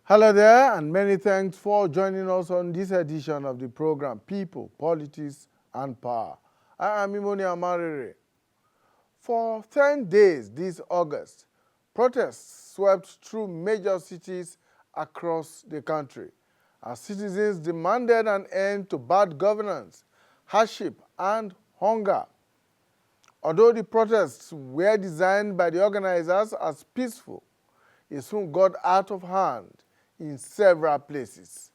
Hello there, and many thanks for joining us on this edition of the program People, Politics, and Power. I am Imoni Amarere. For 10 days this August, protests swept through major cities across the country as citizens demanded an end to bad governance, hardship, and hunger. Although the protests were designed by the organizers as peaceful, it soon got out of hand in several places,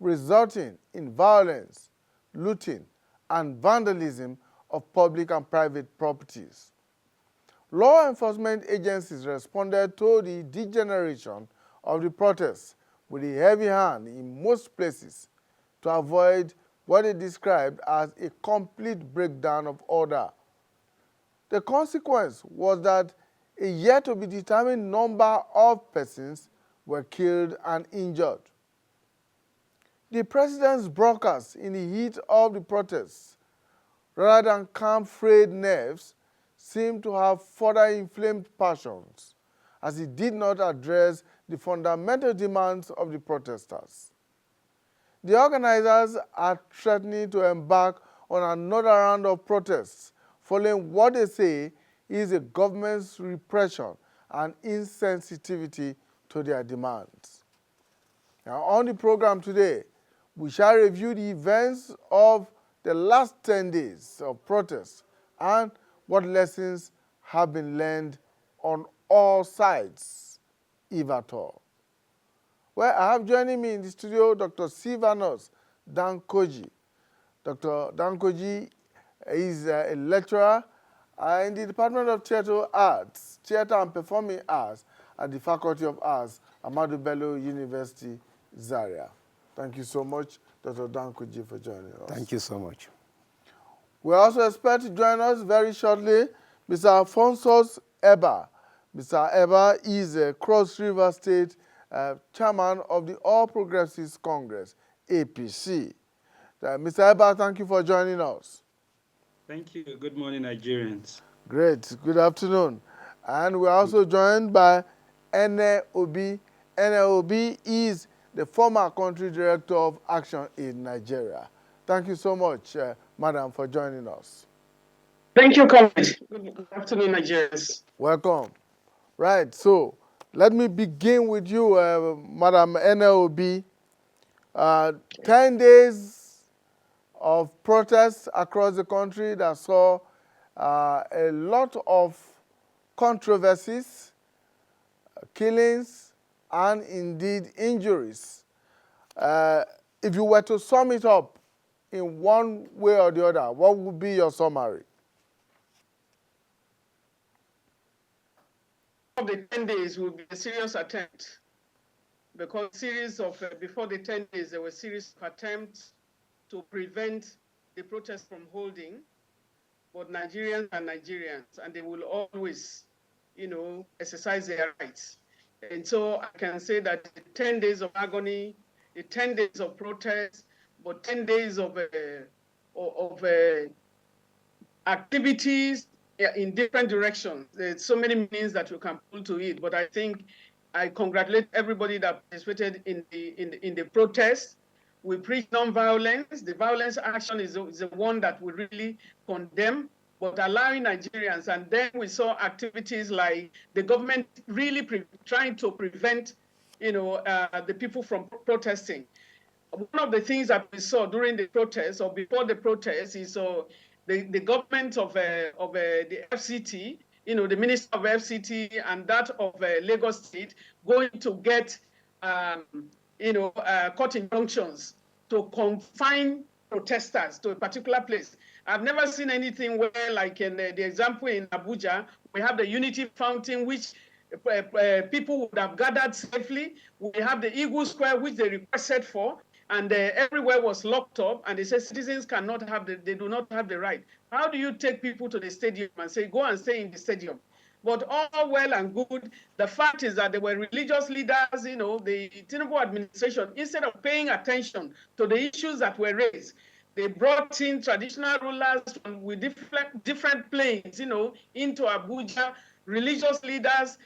resulting in violence, looting, and vandalism of public and private properties. Law enforcement agencies responded to the degeneration of the protests with a heavy hand in most places to avoid what they described as a complete breakdown of order. The consequence was that a yet to be determined number of persons were killed and injured. The president's broadcast in the heat of the protests, rather than calm frayed nerves, seemed to have further inflamed passions, as he did not address the fundamental demands of the protesters. The organizers are threatening to embark on another round of protests following what they say is the government's repression and insensitivity to their demands. Now, on the program today, we shall review the events of the last 10 days of protests and what lessons have been learned on all sides, if at all. Well, I have joining me in the studio Dr. Silvanus Dankoji. Dr. Dankoji is a lecturer in the Department of Theatre Arts, Theatre and Performing Arts at the Faculty of Arts, Ahmadu Bello University, Zaria. Thank you so much, Dr. Dankoji, for joining us. Thank you so much. We also expect to join us very shortly Mr. Alphonsus Eba. Mr. Eba is a Cross River State chairman of the All Progressives Congress, APC. Mr. Eba, thank you for joining us. Thank you. Good morning, Nigerians. Great. Good afternoon. And we're also joined by Ene Obi. Ene Obi is the former country director of Action Aid Nigeria. Thank you so much, madam, for joining us. Thank you, comrade. Good afternoon, Nigerians. Welcome. Right, so let me begin with you, Madam Ene Obi. 10 days of protests across the country that saw a lot of controversies, killings, and indeed injuries. If you were to sum it up in one way or the other, what would be your summary? Of the 10 days will be a serious attempt, because before the 10 days, there were a series of attempts to prevent the protest from holding. But Nigerians are Nigerians, and they will always, exercise their rights. And so I can say that the 10 days of agony, the 10 days of protest, but 10 days of activities in different directions. There's so many means that you can pull to it, but I think I congratulate everybody that participated in the protest. We preach non-violence. The violence action is the one that we really condemn, but allowing Nigerians. And then we saw activities like the government really trying to prevent, the people from protesting. One of the things that we saw during the protest or before the protest is the government of the FCT, the Minister of FCT and that of Lagos State going to get, court injunctions to confine protesters to a particular place. I've never seen anything where, like in the example in Abuja, we have the Unity Fountain, which people would have gathered safely. We have the Eagle Square, which they requested for, and everywhere was locked up, and they said citizens cannot have they do not have the right. How do you take people to the stadium and say, go and stay in the stadium? But all well and good, the fact is that there were religious leaders, the Tinubu administration, instead of paying attention to the issues that were raised, they brought in traditional rulers with different planes, into Abuja, religious leaders,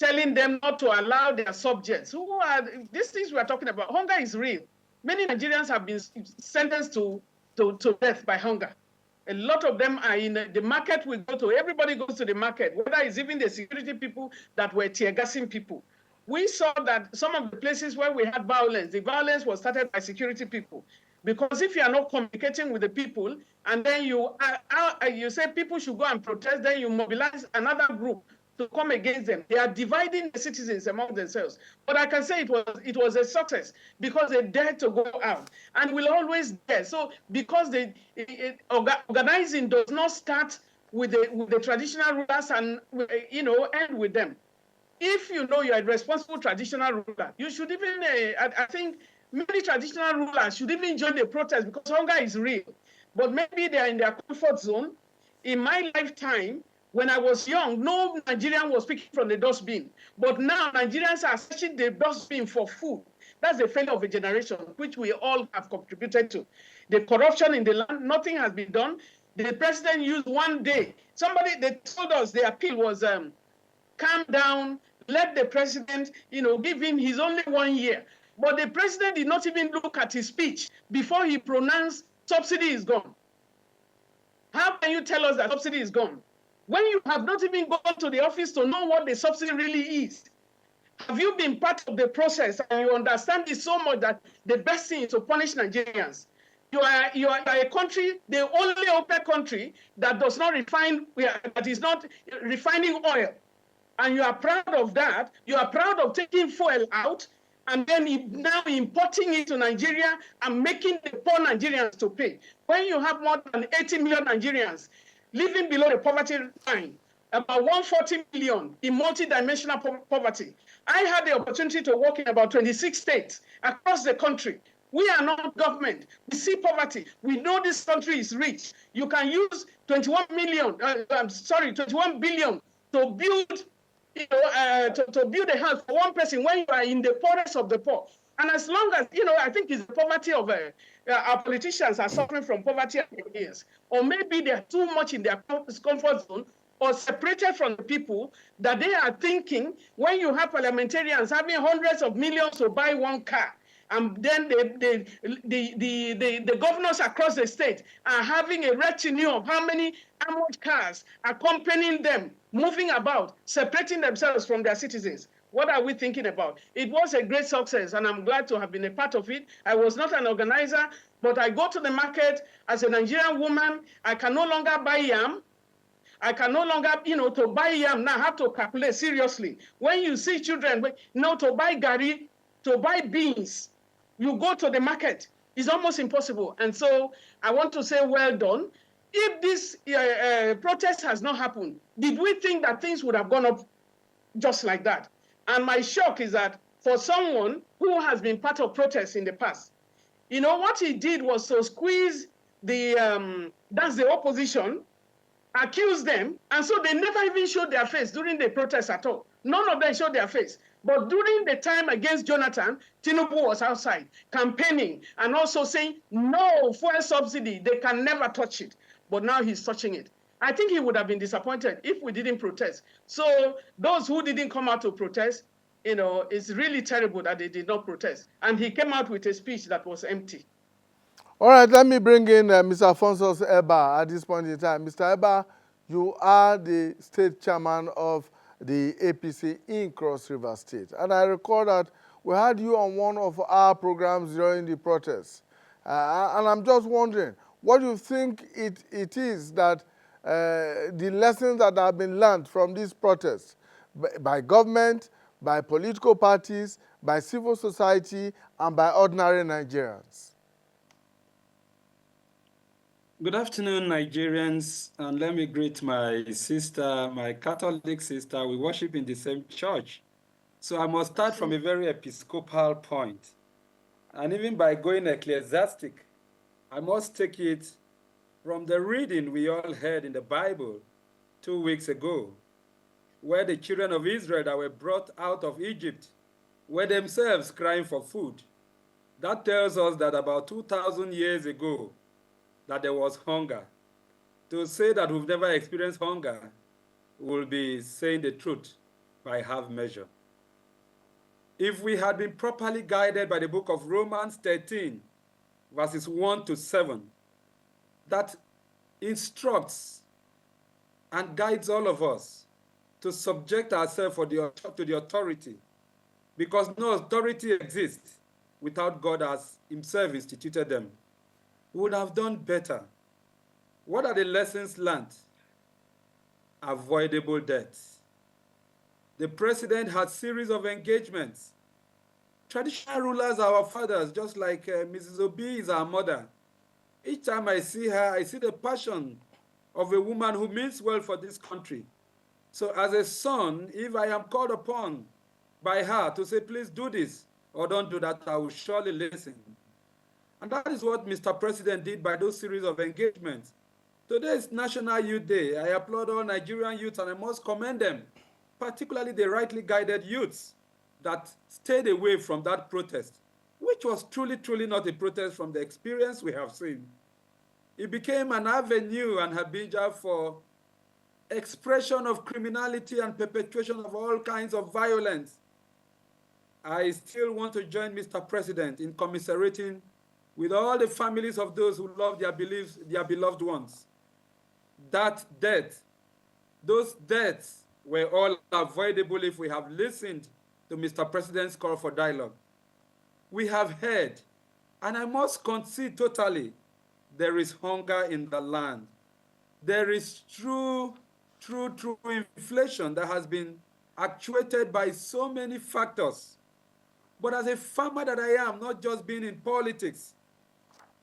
telling them not to allow their subjects. Who are these things we are talking about? Hunger is real. Many Nigerians have been sentenced to death by hunger. A lot of them are in the market we go to. Everybody goes to the market, whether it's even the security people that were tear gassing people. We saw that some of the places where we had violence, the violence was started by security people. Because if you are not communicating with the people, and then you say people should go and protest, then you mobilize another group to come against them. They are dividing the citizens among themselves. But I can say it was a success because they dared to go out and will always dare. So because organizing does not start with the traditional rulers and end with them. If you know you're a responsible traditional ruler, you should even, I think many traditional rulers should even join the protest because hunger is real. But maybe they're in their comfort zone. In my lifetime, when I was young, no Nigerian was speaking from the dustbin. But now Nigerians are searching the dustbin for food. That's the failure of a generation, which we all have contributed to. The corruption in the land, nothing has been done. The president used one day. They told us the appeal was calm down, let the president, give him his only 1 year. But the president did not even look at his speech before he pronounced subsidy is gone. How can you tell us that subsidy is gone? When you have not even gone to the office to know what the subsidy really is? Have you been part of the process and you understand it so much that the best thing is to punish Nigerians? You are a country, the only OPEC country that does not refine, that is not refining oil. And you are proud of that. You are proud of taking fuel out and then now importing it to Nigeria and making the poor Nigerians to pay. When you have more than 80 million Nigerians living below the poverty line, about 140 million in multidimensional poverty. I had the opportunity to work in about 26 states across the country. We are not government. We see poverty. We know this country is rich. You can use 21 billion to build to build a house for one person when you are in the poorest of the poor. And as long as, I think it's the poverty of our politicians are suffering from poverty years, or maybe they're too much in their comfort zone or separated from the people that they are thinking when you have parliamentarians having hundreds of millions to buy one car, and then the governors across the state are having a retinue of how many armored cars accompanying them, moving about, separating themselves from their citizens. What are we thinking about? It was a great success, and I'm glad to have been a part of it. I was not an organizer, but I go to the market as a Nigerian woman. I can no longer buy yam. I can no longer, to buy yam now, I have to calculate seriously. When you see children, to buy gari, to buy beans, you go to the market. It's almost impossible. And so I want to say well done. If this protest has not happened, did we think that things would have gone up just like that? And my shock is that for someone who has been part of protests in the past, what he did was to squeeze that's the opposition, accuse them, and so they never even showed their face during the protests at all. None of them showed their face. But during the time against Jonathan, Tinubu was outside campaigning and also saying, no, fuel subsidy, they can never touch it. But now he's touching it. I think he would have been disappointed if we didn't protest. So those who didn't come out to protest, it's really terrible that they did not protest. And he came out with a speech that was empty. All right, let me bring in Mr. Alphonsus Eba at this point in time. Mr. Eba, you are the state chairman of the APC in Cross River State. And I recall that we had you on one of our programs during the protests. And I'm just wondering, what do you think it is that the lessons that have been learned from these protests by government, by political parties, by civil society, and by ordinary Nigerians? Good afternoon, Nigerians, and let me greet my sister, my Catholic sister. We worship in the same church. So I must start from a very episcopal point. And even by going ecclesiastic, I must take it from the reading we all heard in the Bible 2 weeks ago, where the children of Israel that were brought out of Egypt were themselves crying for food. That tells us that about 2,000 years ago, that there was hunger. To say that we've never experienced hunger will be saying the truth. by half measure. If we had been properly guided by the book of Romans 13, verses 1 to 7, that instructs and guides all of us to subject ourselves to the authority, because no authority exists without God as himself instituted them, we would have done better. What are the lessons learned? Avoidable debts. The president had series of engagements. Traditional rulers are our fathers, just like Mrs. Obi is our mother. Each time I see her, I see the passion of a woman who means well for this country. So as a son, if I am called upon by her to say, please do this or don't do that, I will surely listen. And that is what Mr. President did by those series of engagements. Today is National Youth Day. I applaud all Nigerian youths, and I must commend them, particularly the rightly guided youths that stayed away from that protest, which was truly, truly not a protest from the experience we have seen. It became an avenue and habija for expression of criminality and perpetration of all kinds of violence. I still want to join Mr. President in commiserating with all the families of those who love their beloved ones. That death, those deaths were all avoidable if we have listened to Mr. President's call for dialogue. We have heard, and I must concede totally, there is hunger in the land. There is true inflation that has been actuated by so many factors. But as a farmer that I am, not just being in politics,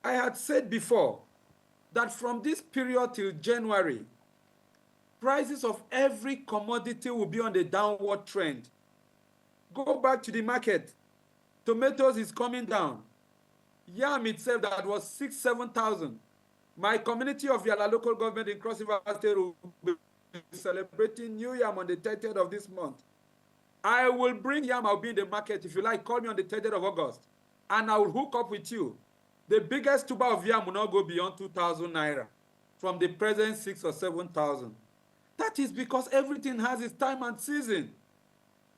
I had said before that from this period till January, prices of every commodity will be on the downward trend. Go back to the market. Tomatoes is coming down. Yam itself that was 7,000. My community of Yala local government in Cross River State will be celebrating New Yam on the 30th of this month. I will bring yam. I'll be in the market. If you like, call me on the 30th of August, and I will hook up with you. The biggest tuber of yam will not go beyond 2,000 naira from the present 6,000 or 7,000. That is because everything has its time and season.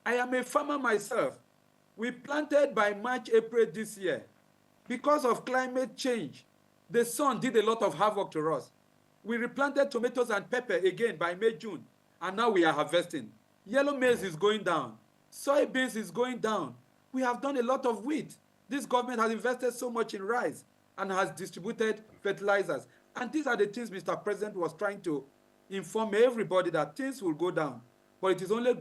I am a farmer myself. We planted by March, April this year. Because of climate change, the sun did a lot of havoc to us. We replanted tomatoes and pepper again by May, June, and now we are harvesting. Yellow maize is going down. Soybeans is going down. We have done a lot of wheat. This government has invested so much in rice and has distributed fertilizers. And these are the things Mr. President was trying to inform everybody that things will go down. But it is only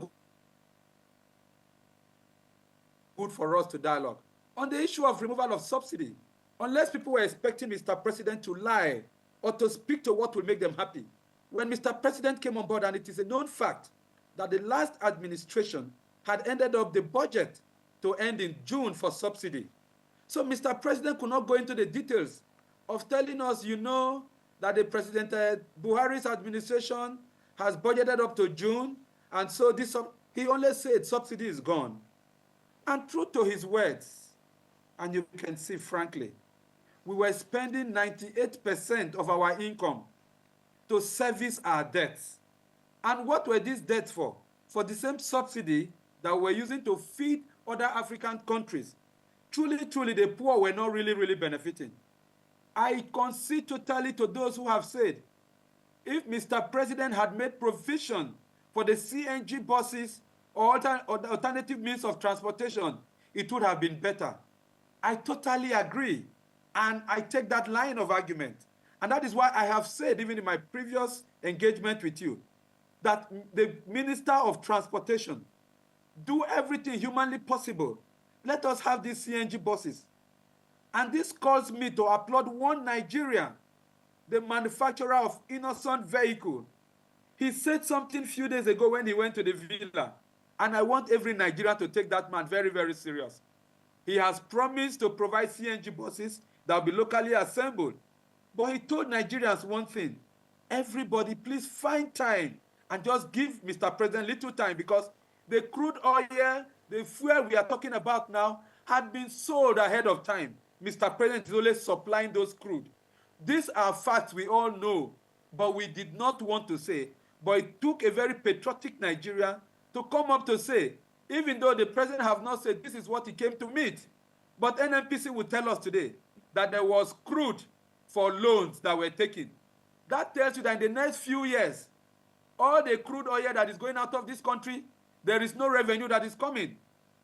good for us to dialogue. On the issue of removal of subsidy, unless people were expecting Mr. President to lie or to speak to what will make them happy, when Mr. President came on board, and it is a known fact that the last administration had ended up the budget to end in June for subsidy. So Mr. President could not go into the details of telling us, you know, that the President Buhari's administration has budgeted up to June, and so this, he only said subsidy is gone. And true to his words, and you can see frankly, we were spending 98% of our income to service our debts. And what were these debts for? For the same subsidy that we're using to feed other African countries. Truly, truly, the poor were not really benefiting. I concede totally to those who have said, if Mr. President had made provision for the CNG buses or alternative means of transportation, it would have been better. I totally agree, and I take that line of argument. And that is why I have said, even in my previous engagement with you, that the Minister of Transportation do everything humanly possible. Let us have these CNG buses. And this calls me to applaud one Nigerian, the manufacturer of innocent vehicle. He said something a few days ago when he went to the villa, and I want every Nigerian to take that man very serious. He has promised to provide CNG buses that will be locally assembled. But he told Nigerians one thing: everybody, please find time and just give Mr. President little time, because the crude oil, the fuel we are talking about now, had been sold ahead of time. Mr. President is only supplying those crude. These are facts we all know, but we did not want to say. But it took a very patriotic Nigerian to come up to say, even though the president have not said this is what he came to meet, but NNPC will tell us today that there was crude for loans that were taken. That tells you that in the next few years, all the crude oil that is going out of this country, there is no revenue that is coming,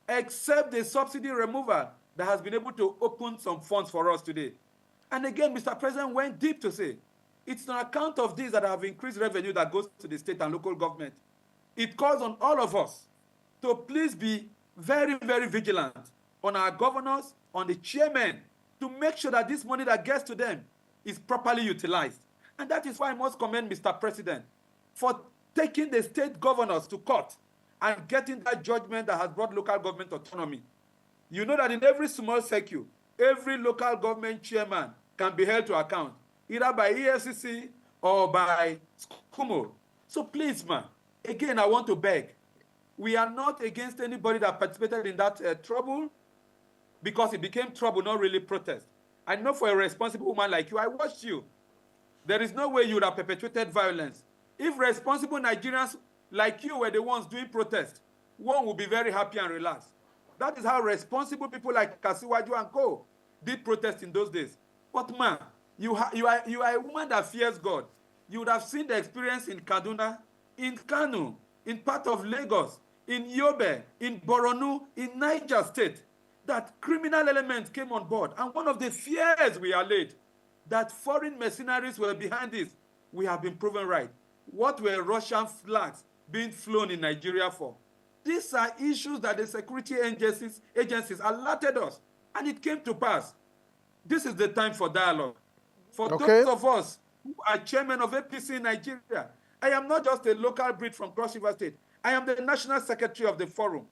except the subsidy removal that has been able to open some funds for us today. And again, Mr. President went deep to say, it's on account of this that have increased revenue that goes to the state and local government. It calls on all of us to please be very, very vigilant on our governors, on the chairmen, to make sure that this money that gets to them is properly utilized. And that is why I must commend Mr. President for taking the state governors to court and getting that judgment that has brought local government autonomy. You know that in every small circuit, every local government chairman can be held to account, either by EFCC or by SCUMO. So please, man, again, I want to beg, we are not against anybody that participated in that trouble, because it became trouble, not really protest. I know for a responsible woman like you, I watched you. There is no way you would have perpetuated violence. If responsible Nigerians like you were the ones doing protest, one would be very happy and relaxed. That is how responsible people like Kasiwaju and co. did protest in those days. But man, you are a woman that fears God. You would have seen the experience in Kaduna, in Kano, in part of Lagos, in Yobe, in Borno, in Niger State, that criminal elements came on board. And one of the fears we allayed, that foreign mercenaries were behind this, we have been proven right. What were Russian flags being flown in Nigeria for? These are issues that the security agencies alerted us, and it came to pass. This is the time for dialogue. For those of us who are chairman of APC in Nigeria, I am not just a local breed from Cross River State. I am the national secretary of the forum.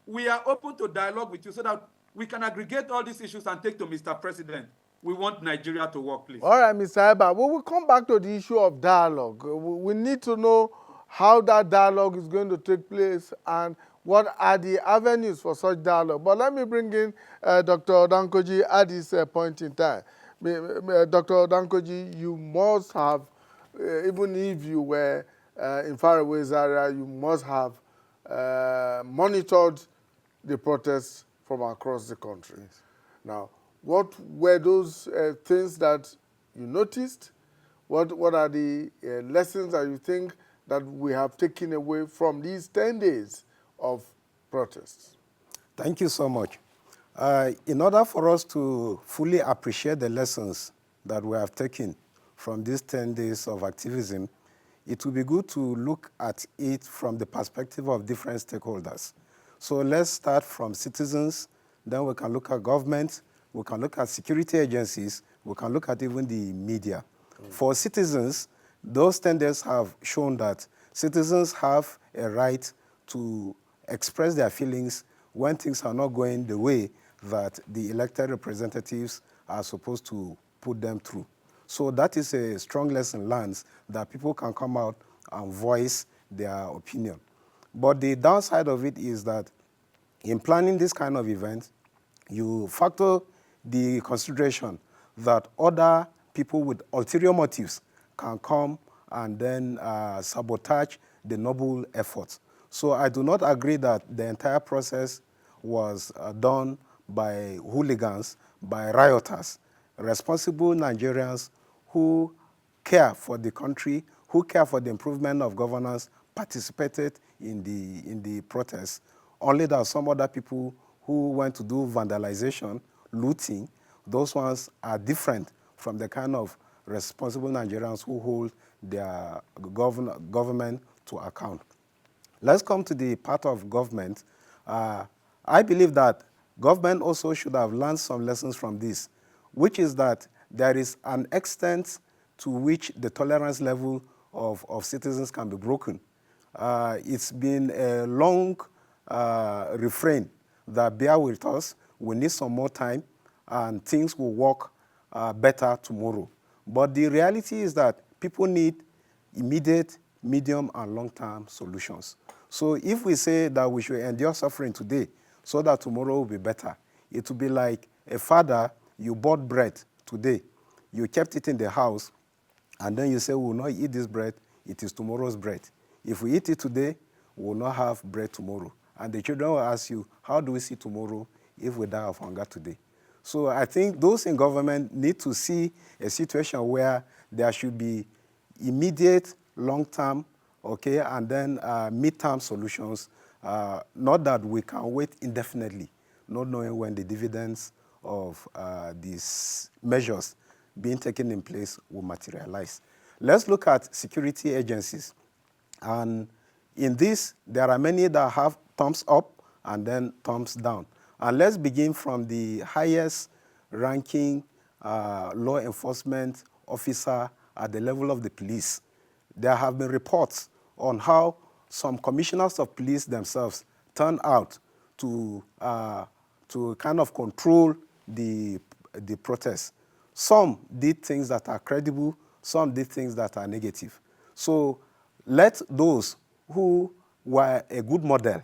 We are open to dialogue with you so that we can aggregate all these issues and take to Mr. President. We want Nigeria to work, please. All right, Mr. Eba, we will come back to the issue of dialogue. We need to know how that dialogue is going to take place and what are the avenues for such dialogue. But let me bring in Dr. Odankoji at this point in time. Dr. Odankoji, you must have, even if you were in faraway Zaria, you must have monitored the protests from across the country. Now, what were those things that you noticed? What are the lessons that you think that we have taken away from these 10 days of protests? Thank you so much. In order for us to fully appreciate the lessons that we have taken from these 10 days of activism, it will be good to look at it from the perspective of different stakeholders. So let's start from citizens, then we can look at government, we can look at security agencies, we can look at even the media. For citizens, those 10 days have shown that citizens have a right to express their feelings when things are not going the way that the elected representatives are supposed to put them through. So that is a strong lesson learned, that people can come out and voice their opinion. But the downside of it is that in planning this kind of event, you factor the consideration that other people with ulterior motives can come and then sabotage the noble efforts. So I do not agree that the entire process was done by hooligans, by rioters. Responsible Nigerians who care for the country, who care for the improvement of governance, participated in the protests. Only that some other people who went to do vandalization, looting, those ones are different from the kind of responsible Nigerians who hold their government to account. Let's come to the part of government. I believe that government also should have learned some lessons from this, which is that there is an extent to which the tolerance level of citizens can be broken. It's been a long refrain that bear with us, we need some more time, and things will work better tomorrow. But the reality is that people need immediate, medium, and long-term solutions. So if we say that we should endure suffering today so that tomorrow will be better, it will be like a father, you bought bread today, you kept it in the house, and then you say, we will not eat this bread, it is tomorrow's bread. If we eat it today, we will not have bread tomorrow. And the children will ask you, how do we see tomorrow if we die of hunger today? So I think those in government need to see a situation where there should be immediate, long-term, okay, and then mid-term solutions, not that we can wait indefinitely, not knowing when the dividends of these measures being taken in place will materialize. Let's look at security agencies. And in this, there are many that have thumbs up and then thumbs down. And let's begin from the highest ranking law enforcement officer at the level of the police. There have been reports on how some commissioners of police themselves turned out to kind of control the protests. Some did things that are credible, some did things that are negative. So let those who were a good model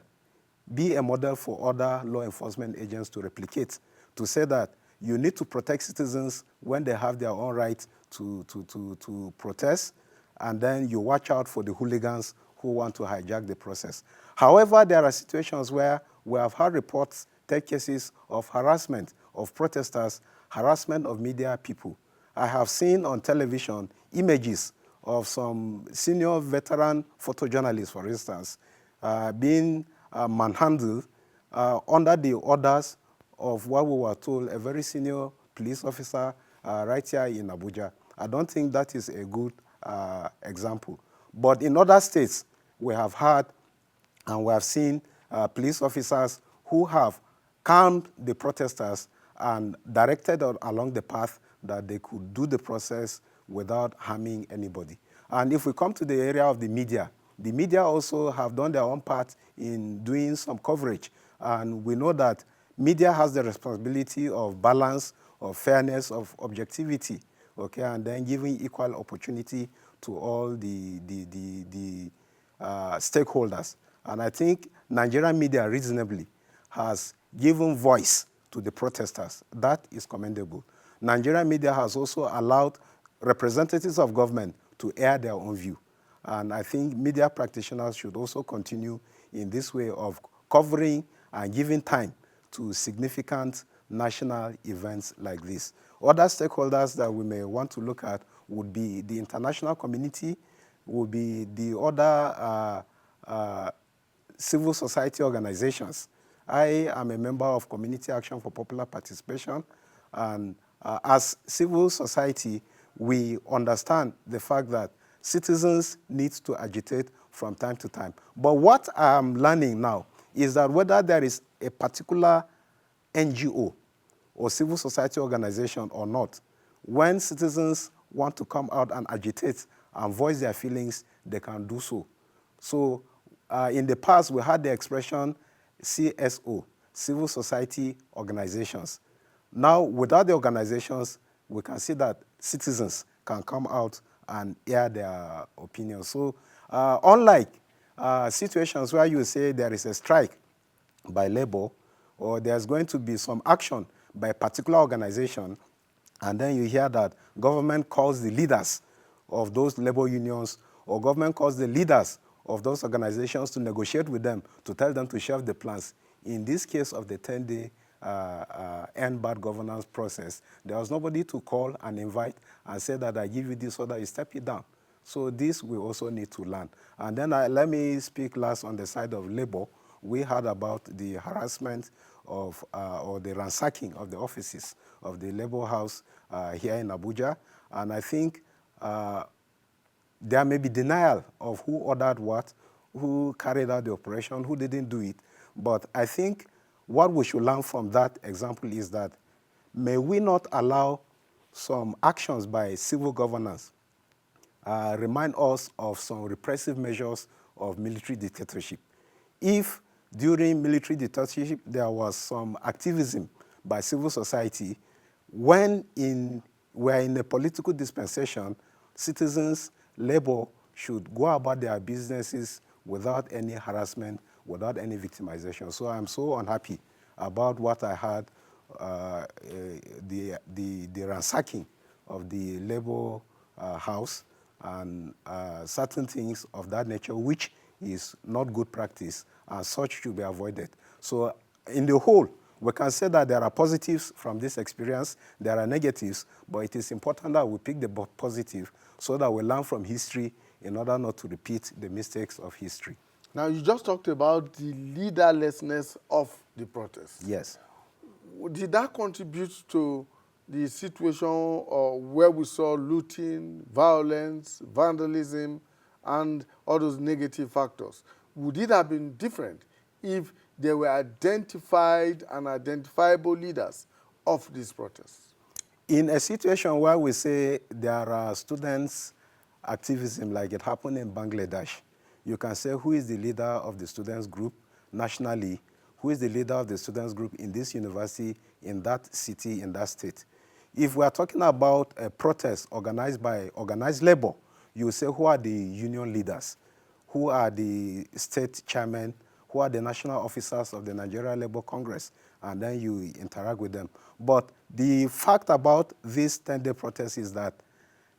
be a model for other law enforcement agents to replicate, to say that you need to protect citizens when they have their own right to protest, and then you watch out for the hooligans who want to hijack the process. However, there are situations where we have had reports, take cases of harassment of protesters, harassment of media people. I have seen on television images of some senior veteran photojournalists, for instance, being manhandled under the orders of what we were told a very senior police officer right here in Abuja. I don't think that is a good example. But in other states, we have had and we have seen police officers who have calmed the protesters and directed along the path that they could do the process without harming anybody. And if we come to the area of the media also have done their own part in doing some coverage. And we know that media has the responsibility of balance, of fairness, of objectivity, okay, and then giving equal opportunity to all the stakeholders. And I think Nigerian media reasonably has given voice to the protesters. That is commendable. Nigerian media has also allowed representatives of government to air their own view. And I think media practitioners should also continue in this way of covering and giving time to significant national events like this. Other stakeholders that we may want to look at would be the international community, would be the other civil society organizations. I am a member of Community Action for Popular Participation, and as civil society, we understand the fact that citizens need to agitate from time to time. But what I'm learning now is that whether there is a particular NGO or civil society organization or not, when citizens want to come out and agitate and voice their feelings, they can do so. So in the past, we had the expression CSO, civil society organizations. Now, without the organizations, we can see that citizens can come out and air their opinions. So unlike situations where you say there is a strike by labor or there's going to be some action by a particular organization, and then you hear that government calls the leaders of those labor unions or government calls the leaders of those organizations to negotiate with them, to tell them to shelve the plans. In this case of the 10-day end bad governance process, there was nobody to call and invite and say that I give you this order, you step it down. So this we also need to learn. And then let me speak last on the side of labor. We heard about the harassment of, or the ransacking of the offices of the labor house here in Abuja. And I think there may be denial of who ordered what, who carried out the operation, who didn't do it. But I think what we should learn from that example is that may we not allow some actions by civil governance remind us of some repressive measures of military dictatorship. If during military dictatorship there was some activism by civil society, when we're in a political dispensation, citizens, labor should go about their businesses without any harassment, without any victimization. So I'm so unhappy about what I heard, the ransacking of the labor house and certain things of that nature, which is not good practice, and such should be avoided. So in the whole, we can say that there are positives from this experience, there are negatives, but it is important that we pick the positive so that we learn from history in order not to repeat the mistakes of history. Now, you just talked about the leaderlessness of the protest. Yes. Did that contribute to the situation where we saw looting, violence, vandalism, and all those negative factors? Would it have been different if there were identified and identifiable leaders of these protests? In a situation where we say there are students' activism like it happened in Bangladesh, you can say who is the leader of the students' group nationally, who is the leader of the students' group in this university, in that city, in that state. If we are talking about a protest organized by organized labor, you say who are the union leaders, who are the state chairmen, who are the national officers of the Nigeria Labour Congress, and then you interact with them. But the fact about this 10-day protest is that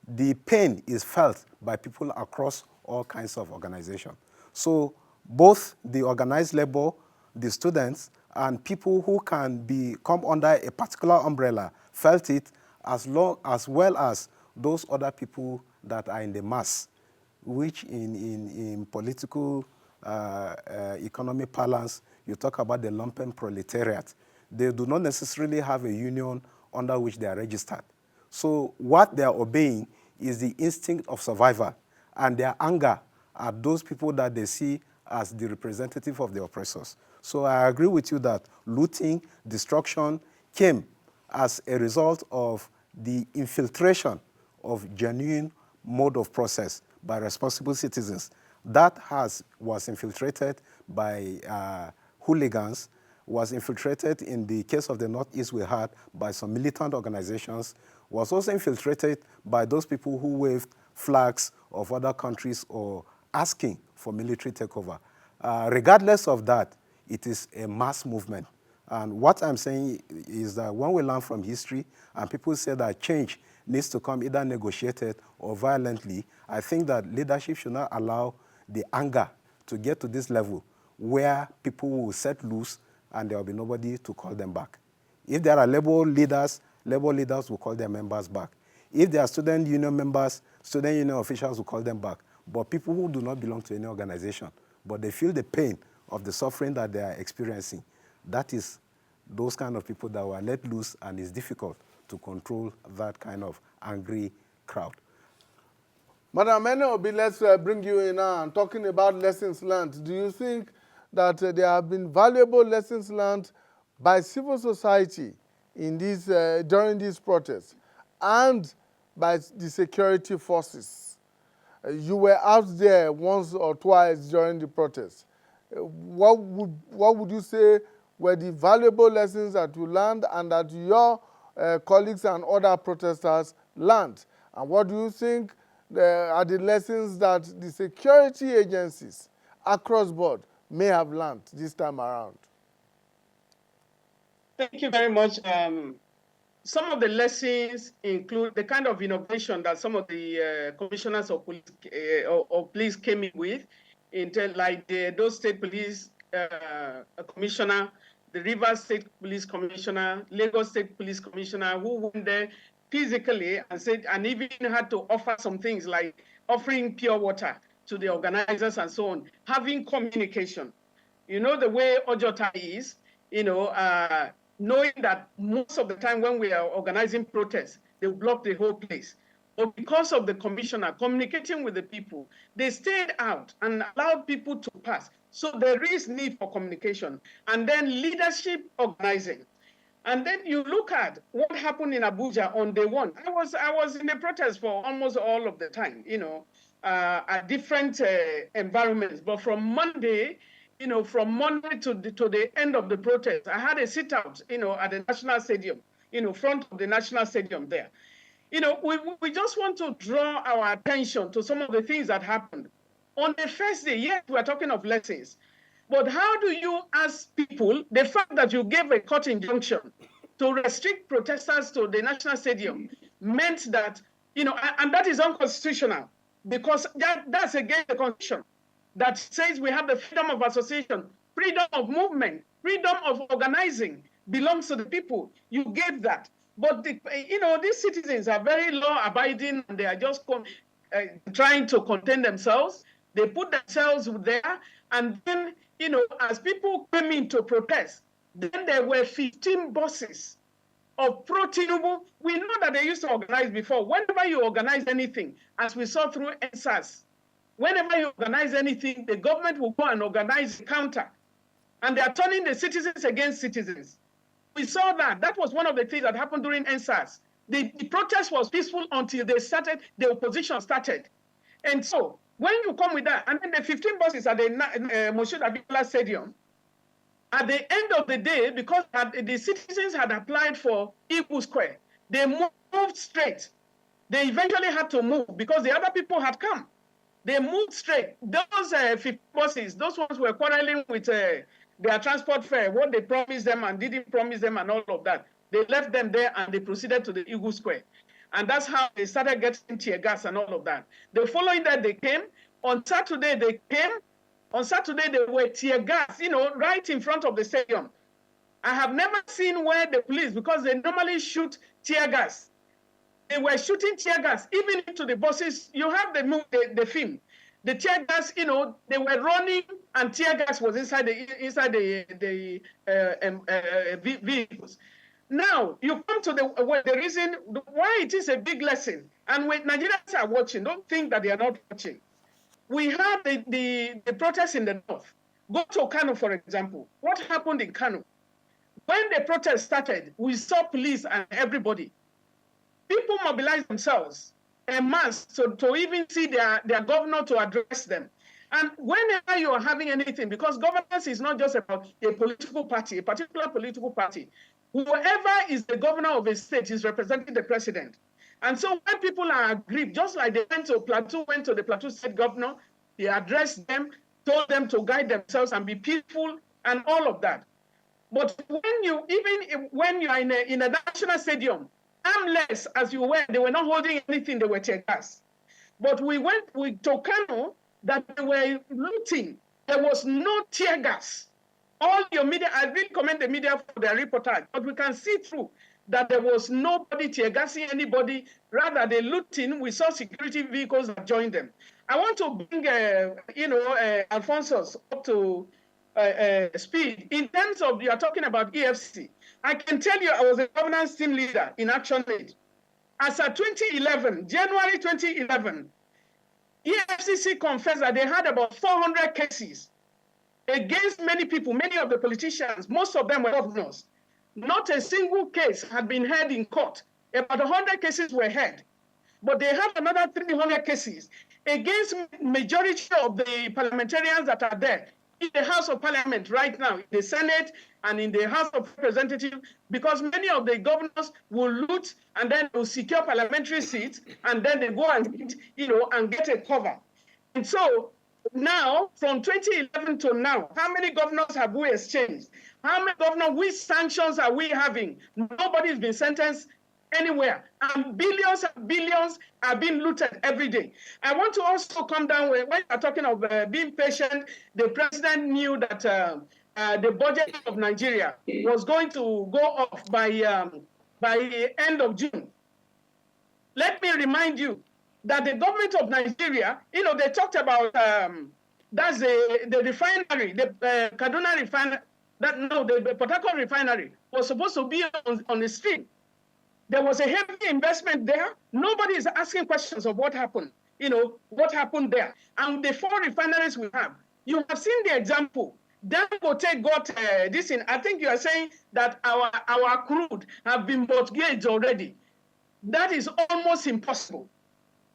the pain is felt by people across all kinds of organizations. So both the organized labor, the students, and people who can come under a particular umbrella felt it, as well as those other people that are in the mass, which in political economy parlance, you talk about the lumpen proletariat. They do not necessarily have a union under which they are registered. So what they are obeying is the instinct of survival and their anger at those people that they see as the representative of the oppressors. So I agree with you that looting, destruction came as a result of the infiltration of genuine mode of process by responsible citizens. That was infiltrated by hooligans, was infiltrated in the case of the Northeast we had by some militant organizations, was also infiltrated by those people who waved flags of other countries or asking for military takeover. Regardless of that, it is a mass movement. And what I'm saying is that when we learn from history and people say that change needs to come either negotiated or violently, I think that leadership should not allow the anger to get to this level where people will set loose and there will be nobody to call them back. If there are labor leaders will call their members back. If there are student union members, student union officials will call them back. But people who do not belong to any organization, but they feel the pain of the suffering that they are experiencing, that is those kind of people that were let loose, and it's difficult to control that kind of angry crowd. Madam Obi, let's bring you in now and talking about lessons learned. Do you think that there have been valuable lessons learned by civil society in during these protests and by the security forces? You were out there once or twice during the protests. What would you say were the valuable lessons that you learned and that your colleagues and other protesters learned? And what do you think are the lessons that the security agencies across board may have learned this time around? Thank you very much. Some of the lessons include the kind of innovation that some of the commissioners of police came in with, like those state police commissioner, the Rivers State Police Commissioner, Lagos State Police Commissioner, who went there physically and said, and even had to offer some things like offering pure water to the organizers and so on, having communication. You know, the way Ojota is, knowing that most of the time when we are organizing protests, they block the whole place. But because of the commissioner communicating with the people, they stayed out and allowed people to pass. So there is need for communication. And then leadership organizing. And then you look at what happened in Abuja on day one. I was in the protest for almost all of the time, at different environments. But from Monday to the end of the protest, I had a sit out, at the National Stadium, front of the National Stadium there. We just want to draw our attention to some of the things that happened. On the first day, yes, we're talking of lessons. But how do you ask people, the fact that you gave a court injunction to restrict protesters to the National Stadium meant that, and that is unconstitutional because that's against the Constitution. that says we have the freedom of association, freedom of movement, freedom of organizing belongs to the people. You gave that. But, these citizens are very law-abiding, and they are just trying to contain themselves. They put themselves there, and then, as people came in to protest, then there were 15 buses of pro-Tinubu. We know that they used to organize before. Whenever you organize anything, as we saw through NSAS, whenever you organize anything, the government will go and organize a counter. And they are turning the citizens against citizens. We saw that. That was one of the things that happened during NSAS. The protest was peaceful until the opposition started. And so, when you come with that, and then the 15 buses at the Moshood Abiola Stadium, at the end of the day, because the citizens had applied for Eagle Square, they moved straight. They eventually had to move because the other people had come. They moved straight. Those 50 buses, those ones were quarreling with their transport fare, what they promised them and didn't promise them and all of that. They left them there and they proceeded to the Eagle Square. And that's how they started getting tear gas and all of that. The following that they came, on Saturday they came, on Saturday they were tear gas, right in front of the stadium. I have never seen where the police, because they normally shoot tear gas. They were shooting tear gas, even into the buses. You have the film. The tear gas, they were running, and tear gas was inside the vehicles. Now, you come to the reason why it is a big lesson. And when Nigerians are watching, don't think that they are not watching. We had the protests in the north. Go to Kano, for example. What happened in Kano? When the protest started, we saw police and everybody. People mobilized themselves en masse to even see their governor to address them. And whenever you are having anything, because governance is not just about a political party, a particular political party, whoever is the governor of a state is representing the president. And so when people are aggrieved, just like they went to the Plateau State governor, he addressed them, told them to guide themselves and be peaceful and all of that. But when you are in a national stadium, armless as you were, they were not holding anything, they were tear gas. But we went to Kano that they were looting. There was no tear gas. All your media, I really commend the media for their reportage, but we can see through that there was nobody tear gassing anybody. Rather, they looting. We saw security vehicles that joined them. I want to bring, Alphonsus up to speed. In terms of, you are talking about EFCC. I can tell you I was a governance team leader in Action Aid. As of 2011, January 2011, EFCC confessed that they had about 400 cases against many people, many of the politicians, most of them were governors. Not a single case had been heard in court. About 100 cases were heard. But they have another 300 cases against majority of the parliamentarians that are there in the House of Parliament right now, in the Senate and in the House of Representatives, because many of the governors will loot and then will secure parliamentary seats, and then they go and get a cover. And so now, from 2011 to now, how many governors have we exchanged? How many governors, which sanctions are we having? Nobody's been sentenced anywhere. And billions and billions are being looted every day. I want to also come down when you're talking of being patient. The president knew that the budget of Nigeria was going to go off by end of June. Let me remind you that the government of Nigeria, they talked about that's the refinery, the Kaduna refinery. The Port Harcourt refinery was supposed to be on the stream. There was a heavy investment there. Nobody is asking questions of what happened. What happened there. And the 4 refineries we have, you have seen the example. Dangote got this in. I think you are saying that our crude have been mortgaged already. That is almost impossible.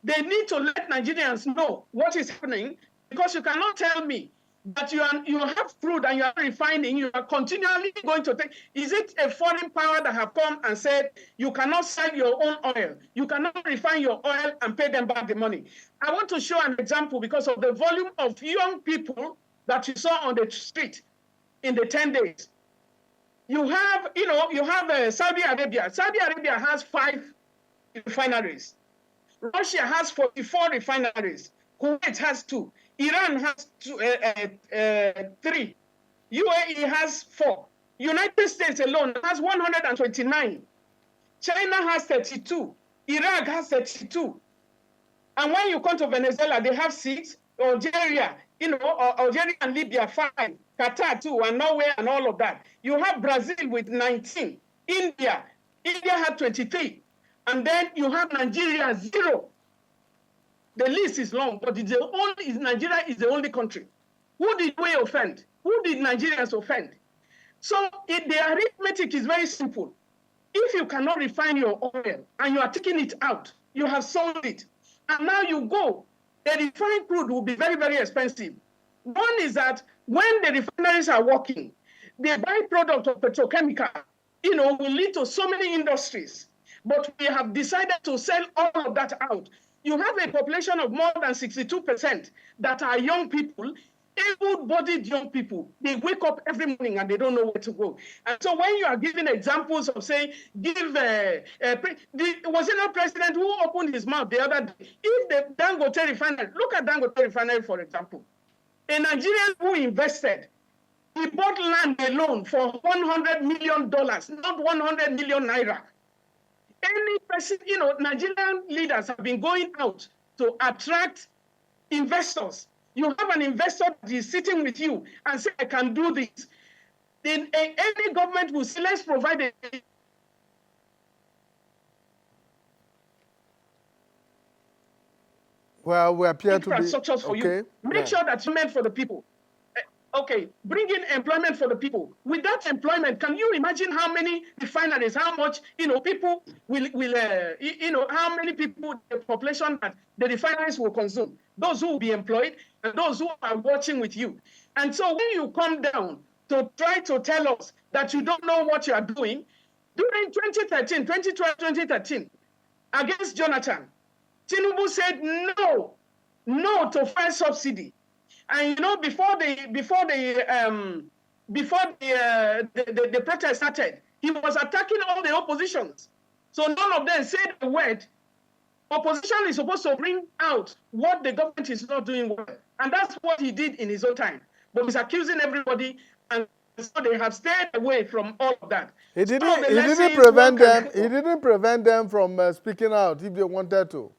They need to let Nigerians know what is happening, because you cannot tell me that you have crude and you are refining, you are continually going to take. Is it a foreign power that have come and said you cannot sell your own oil, you cannot refine your oil and pay them back the money? I want to show an example because of the volume of young people that you saw on the street in the 10 days. You have Saudi Arabia. Saudi Arabia has 5 refineries. Russia has 44 refineries. Kuwait has 2. Iran has 3. UAE has 4. United States alone has 129. China has 32. Iraq has 32. And when you come to Venezuela, they have 6. Algeria, Algeria and Libya 5. Qatar 2, and Norway and all of that. You have Brazil with 19. India had 23. And then you have Nigeria 0. The list is long, but Nigeria is the only country. Who did we offend? Who did Nigerians offend? So the arithmetic is very simple. If you cannot refine your oil and you are taking it out, you have sold it. And now you go, the refined crude will be very, very expensive. One is that when the refineries are working, the byproduct of petrochemical, will lead to so many industries. But we have decided to sell all of that out. You have a population of more than 62% that are young people, able-bodied young people. They wake up every morning and they don't know where to go. And so when you are giving examples of saying, was it not president who opened his mouth the other day? If the Dangote refinery, look at Dangote refinery, for example. A Nigerian who invested, he bought land alone for $100 million, not 100 million naira. Any person, Nigerian leaders have been going out to attract investors. You have an investor that is sitting with you and say, I can do this. Then any government will say, let's provide a Well, we appear to be infrastructures for you. Make sure that you meant for the people. Okay, bring in employment for the people. With that employment, can you imagine how many refineries, how much, people will how many people, the population that the refineries will consume, those who will be employed and those who are watching with you. And so when you come down to try to tell us that you don't know what you are doing, during 2013, 2012, 2013, against Jonathan, Tinubu said no to fuel subsidy. And before the protest started, he was attacking all the oppositions. So none of them said a word. Opposition is supposed to bring out what the government is not doing well. And that's what he did in his own time. But he's accusing everybody, and so they have stayed away from all of that. He didn't prevent them from speaking out if they wanted to.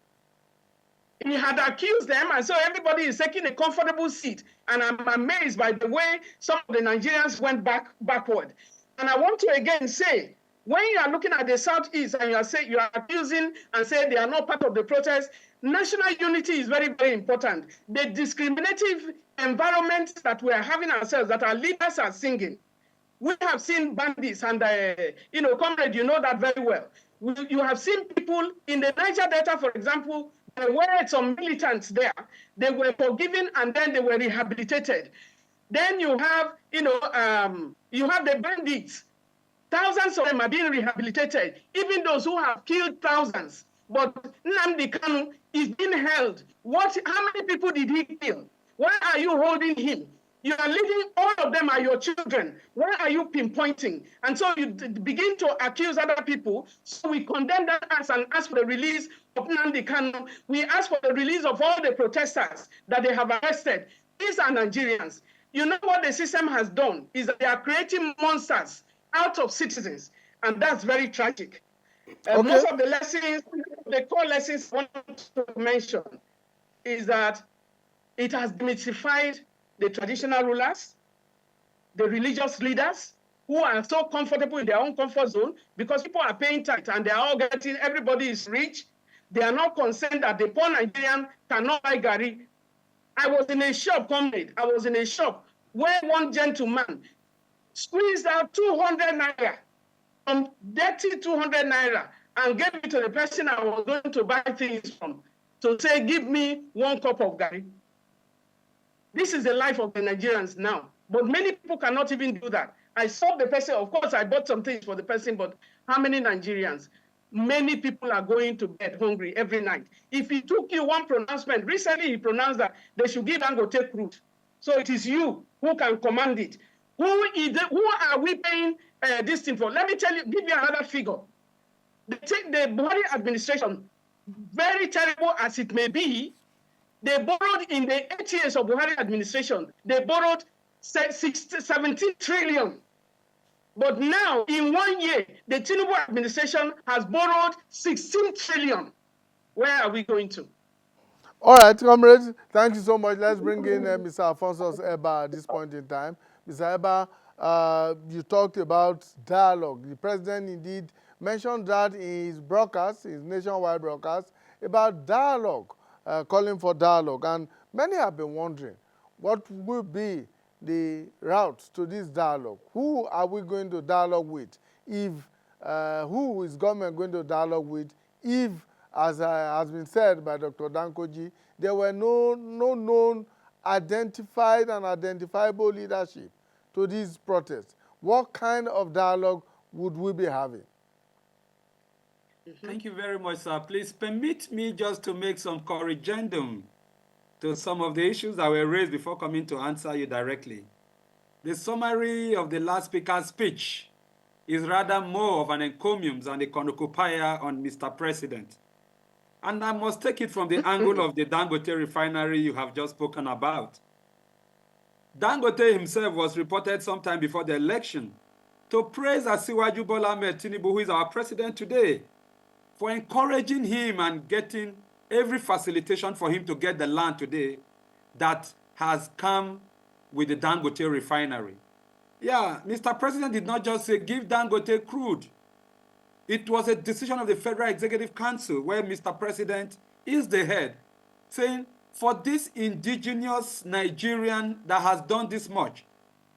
He had accused them, and so everybody is taking a comfortable seat. And I'm amazed by the way some of the Nigerians went backward. And I want to again say, when you are looking at the Southeast and you are accusing and say they are not part of the protest, national unity is very, very important. The discriminative environment that we are having ourselves, that our leaders are singing. We have seen bandits and, comrade, you know that very well. You have seen people in the Niger Delta, for example. There were some militants there. They were forgiven and then they were rehabilitated. Then you have, you have the bandits. Thousands of them are being rehabilitated, even those who have killed thousands. But Nnamdi Kanu is being held. How many people did he kill? Why are you holding him? You are leaving, all of them are your children. Why are you pinpointing? And so you begin to accuse other people. So we condemn that and ask for the release of Nnamdi Kanu. We ask for the release of all the protesters that they have arrested. These are Nigerians. You know what the system has done is that they are creating monsters out of citizens. And that's very tragic. Okay. Most of the lessons, the core lessons I want to mention is that it has demystified the traditional rulers, the religious leaders, who are so comfortable in their own comfort zone because people are paying tax and they are all everybody is rich. They are not concerned that the poor Nigerian cannot buy garri. I was in a shop, comrade. I was in a shop where one gentleman squeezed out 200 naira, from dirty 200 naira, and gave it to the person I was going to buy things from, to say, give me 1 cup of garri. This is the life of the Nigerians now. But many people cannot even do that. I saw the person, of course, I bought some things for the person, but how many Nigerians? Many people are going to bed hungry every night. If he took you one pronouncement, recently he pronounced that they should give Dangote crude. So it is you who can command it. Who are we paying this thing for? Let me give you another figure. The Buhari administration, very terrible as it may be, They borrowed in the 8 years of Buhari administration, they borrowed 17 trillion. But now, in 1 year, the Tinubu administration has borrowed 16 trillion. Where are we going to? All right, comrades, thank you so much. Let's bring in Mr. Alphonsus Eba at this point in time. Mr. Eba, you talked about dialogue. The president indeed mentioned that in his broadcast, his nationwide broadcast, about dialogue, calling for dialogue. And many have been wondering, what will be the route to this dialogue? Who are we going to dialogue with? If who is government going to dialogue with if, as has been said by Dr. Dankoji, there were no known identified and identifiable leadership to these protests? What kind of dialogue would we be having? Thank you very much, sir. Please permit me just to make some corrigendum to some of the issues that were raised before coming to answer you directly. The summary of the last speaker's speech is rather more of an encomium than a cornucopia on Mr. President. And I must take it from the angle of the Dangote refinery you have just spoken about. Dangote himself was reported sometime before the election to praise Asiwaju Bola Ahmed Tinubu, who is our president today, for encouraging him and getting every facilitation for him to get the land today that has come with the Dangote refinery. Yeah, Mr. President did not just say, give Dangote crude. It was a decision of the Federal Executive Council where Mr. President is the head, saying, for this indigenous Nigerian that has done this much,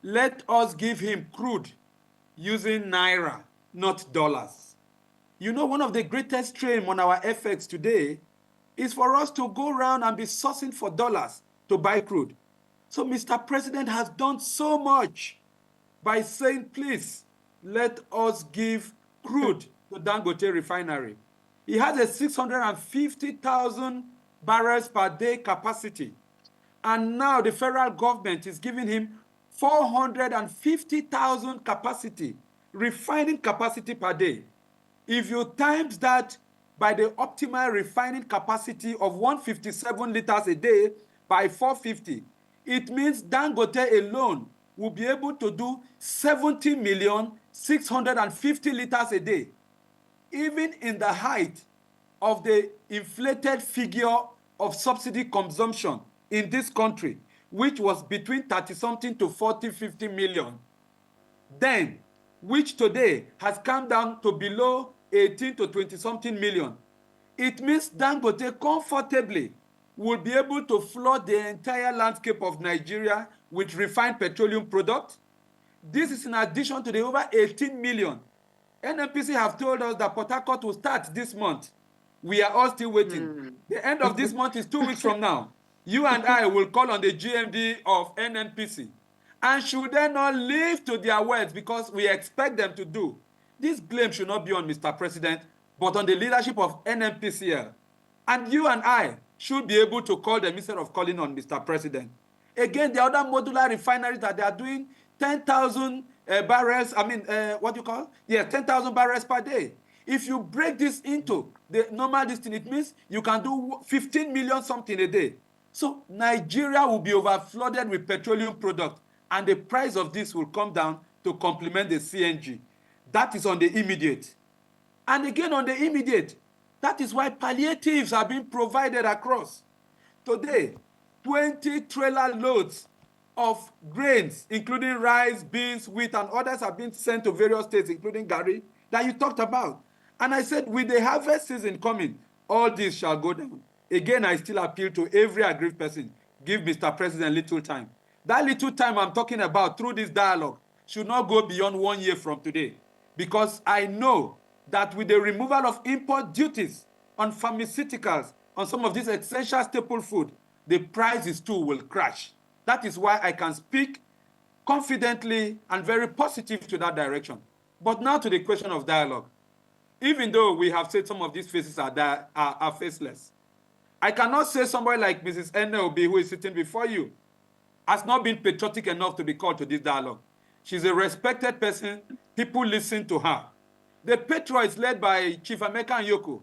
let us give him crude using naira, not dollars. You know, one of the greatest strain on our efforts today is for us to go around and be sourcing for dollars to buy crude. So Mr. President has done so much by saying, please, let us give crude to Dangote refinery. He has a 650,000 barrels per day capacity. And now the federal government is giving him 450,000 capacity, refining capacity per day. If you times that by the optimal refining capacity of 157 liters a day by 450, it means Dangote alone will be able to do 70,650,000 liters a day. Even in the height of the inflated figure of subsidy consumption in this country, which was between 30-something to 40, 50 million, then, which today has come down to below 18 to 20-something million, it means Dangote comfortably will be able to flood the entire landscape of Nigeria with refined petroleum products. This is in addition to the over 18 million. NNPC have told us that Port Harcourt will start this month. We are all still waiting. The end of this month is 2 weeks from now. You and I will call on the GMD of NNPC. And should they not live to their words, because we expect them to do, this blame should not be on Mr. President, but on the leadership of NNPCL. And you and I should be able to call them instead of calling on Mr. President. Again, the other modular refineries that they are doing 10,000 barrels, 10,000 barrels per day. If you break this into the normal distance, it means you can do 15 million something a day. So Nigeria will be overflooded with petroleum products, and the price of this will come down to complement the CNG. That is on the immediate. And again, on the immediate, that is why palliatives are being provided across. Today, 20 trailer loads of grains, including rice, beans, wheat, and others have been sent to various states, including Gary, that you talked about. And I said, with the harvest season coming, all this shall go down. Again, I still appeal to every aggrieved person, give Mr. President little time. That little time I'm talking about through this dialogue should not go beyond 1 year from today. Because I know that with the removal of import duties on pharmaceuticals, on some of these essential staple food, the prices too will crash. That is why I can speak confidently and very positive to that direction. But now to the question of dialogue. Even though we have said some of these faces are faceless, I cannot say somebody like Mrs. NLB, who is sitting before you, has not been patriotic enough to be called to this dialogue. She's a respected person. People listen to her. The Petro is led by Chief Emeka Nyoko.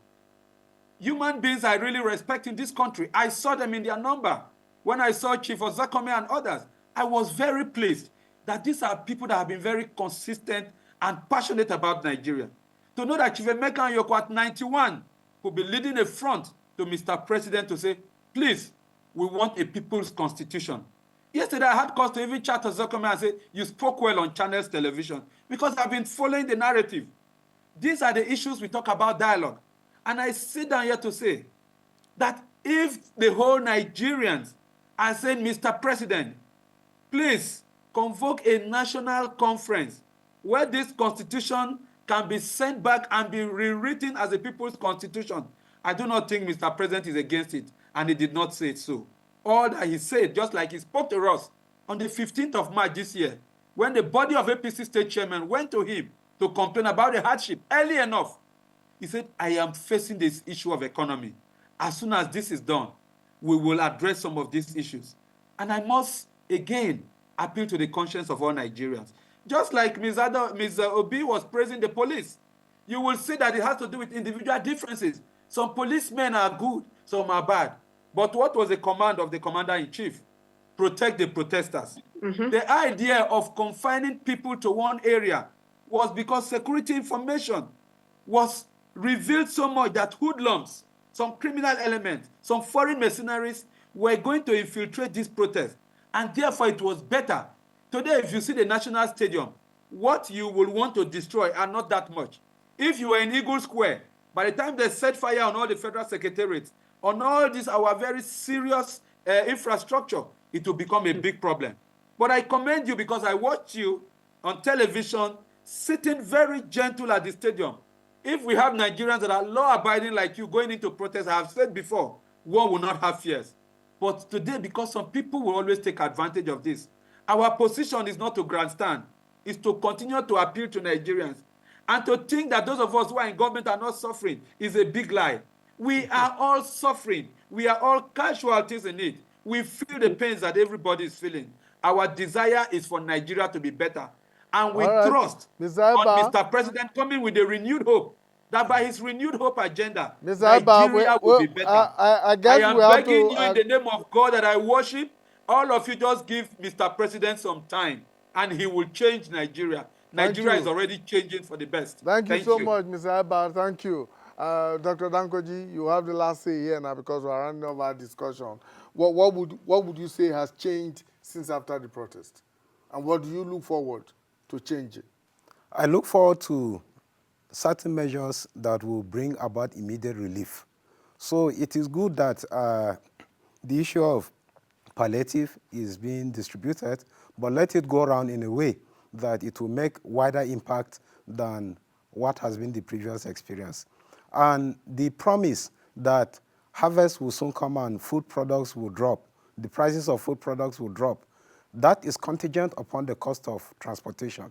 human beings I really respect in this country. I saw them in their number. When I saw Chief Ozakome and others, I was very pleased that these are people that have been very consistent and passionate about Nigeria. To know that Chief Emeka Anyoko at 91 could be leading a front to Mr. President to say, please, we want a people's constitution. Yesterday, I had cause to even chat to Ozakome and say, you spoke well on Channels Television, because I've been following the narrative. These are the issues we talk about dialogue. And I sit down here to say that if the whole Nigerians are saying, Mr. President, please convoke a national conference where this constitution can be sent back and be rewritten as a people's constitution, I do not think Mr. President is against it, and he did not say it so. All that he said, just like he spoke to us on the 15th of March this year, when the body of APC state chairman went to him to complain about the hardship early enough, he said, I am facing this issue of economy. As soon as this is done, we will address some of these issues. And I must, again, appeal to the conscience of all Nigerians. Just like Ms. Obi was praising the police, you will see that it has to do with individual differences. Some policemen are good, some are bad. But what was the command of the commander-in-chief? Protect the protesters. The idea of confining people to one area was because security information was revealed so much that hoodlums, some criminal elements, some foreign mercenaries were going to infiltrate this protest. And therefore, it was better. Today, if you see the National Stadium, what you will want to destroy are not that much. If you were in Eagle Square, by the time they set fire on all the federal secretariats, on all this, our very serious infrastructure, it will become a big problem. But I commend you because I watched you on television sitting very gentle at the stadium. If we have Nigerians that are law-abiding like you going into protest, I have said before, one will not have fears. But today, because some people will always take advantage of this, our position is not to grandstand, it's to continue to appeal to Nigerians. And to think that those of us who are in government are not suffering is a big lie. We are all suffering. We are all casualties in it. We feel the pains that everybody is feeling. Our desire is for Nigeria to be better. And we trust on Mr. President coming with a renewed hope that by his renewed hope agenda, Nigeria will be better. I am begging you in the name of God that I worship, all of you just give Mr. President some time and he will change Nigeria. Nigeria is already changing for the best. Thank you so much, Mr. Abba. Thank you. Dr. Dankoji, you have the last say here now because we are running over our discussion. What would you say has changed since after the protest? And what do you look forward to changing? I look forward to certain measures that will bring about immediate relief. So it is good that the issue of palliative is being distributed, but let it go around in a way that it will make wider impact than what has been the previous experience. And the promise that harvest will soon come and food products will drop, the prices of food products will drop, that is contingent upon the cost of transportation.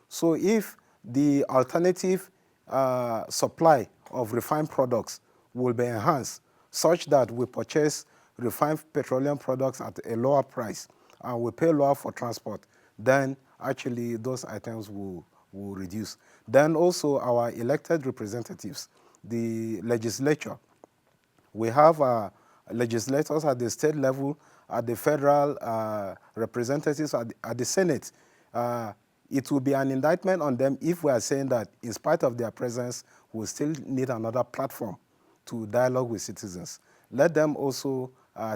So if the alternative supply of refined products will be enhanced such that we purchase refined petroleum products at a lower price and we pay lower for transport, then actually those items will reduce. Then also our elected representatives, the legislature, we have legislators at the state level, at the federal representatives, at the Senate. It will be an indictment on them if we are saying that in spite of their presence, we still need another platform to dialogue with citizens. Let them also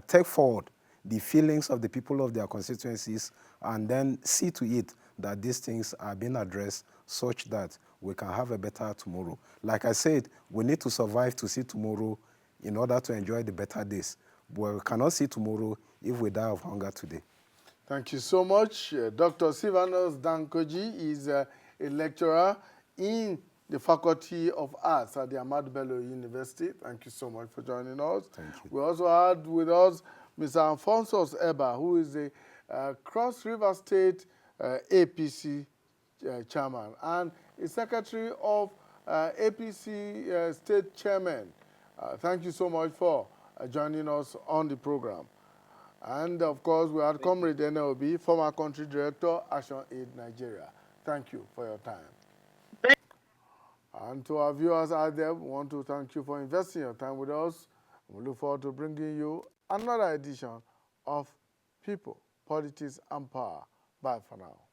take forward the feelings of the people of their constituencies and then see to it that these things are being addressed such that we can have a better tomorrow. Like I said, we need to survive to see tomorrow in order to enjoy the better days. But we cannot see tomorrow if we die of hunger today. Thank you so much. Dr. Silvanus Dankoji is a lecturer in the Faculty of Arts at the Ahmadu Bello University. Thank you so much for joining us. Thank you. We also had with us Mr. Alphonsus Eba, who is the Cross River State APC chairman and is secretary of APC state chairman. Thank you so much for joining us on the program. And of course, we had Comrade NLB, former country director, Action Aid Nigeria. Thank you for your time. And to our viewers out there, we want to thank you for investing your time with us. We look forward to bringing you another edition of People, Politics, and Power. Bye for now.